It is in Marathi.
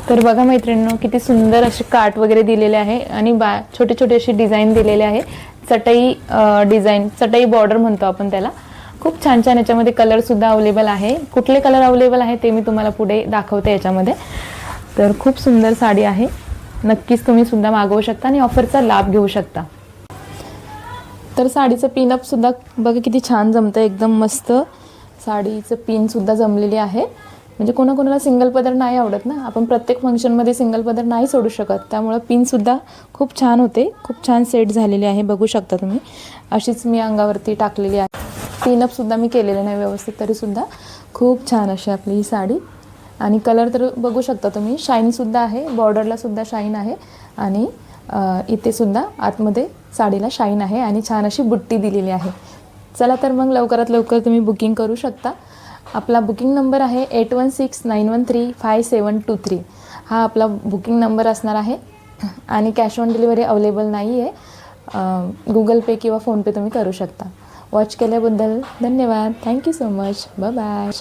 तर बघा मैत्रिणींनो, किती सुंदर असे काट वगैरे दिलेले आहे आणि छोटे छोटे अशी डिझाईन दिलेले आहे. चटई डिझाईन, चटई बॉर्डर म्हणतो आपण त्याला. खूप छान छान याच्यामध्ये कलर सुद्धा अवेलेबल आहे. कुठले कलर अवेलेबल आहे ते मी तुम्हाला पुढे दाखवते याच्यामध्ये. तर खूप सुंदर साडी आहे, नक्कीच तुम्ही सुद्धा मागवू शकता आणि ऑफरचा लाभ घेऊ शकता. तर साडीचं पिनअप सुद्धा बघा किती छान जमतं, एकदम मस्त साडीचं पिन सुद्धा जमलेली आहे. म्हणजे कोणाकोणाला सिंगल पदर नाही आवडत ना, आपण प्रत्येक फंक्शनमध्ये सिंगल पदर नाही सोडू शकत, त्यामुळे पिनसुद्धा खूप छान होते. खूप छान सेट झालेली आहे, बघू शकता तुम्ही. अशीच मी अंगावरती टाकलेली आहे. पिनअपसुद्धा मी केलेलं नाही व्यवस्थित, तरीसुद्धा खूप छान अशी आपली ही साडी. आणि कलर तर बघू शकता तुम्ही, शाईनसुद्धा आहे, बॉर्डरलासुद्धा शाईन आहे आणि इथेसुद्धा आतमध्ये साडीला शाईन आहे आणि छान अशी बुट्टी दिलेली आहे. चला तर मग लवकरात लवकर तुम्ही बुकिंग करू शकता. आपला बुकिंग नंबर आहे 8169135723. हा आपला बुकिंग नंबर असणार आहे आणि कॅश ऑन डिलिव्हरी अवेलेबल नाही आहे. गुगल पे किंवा फोनपे तुम्ही करू शकता. वॉच केल्याबद्दल धन्यवाद. Thank you so much. Bye bye.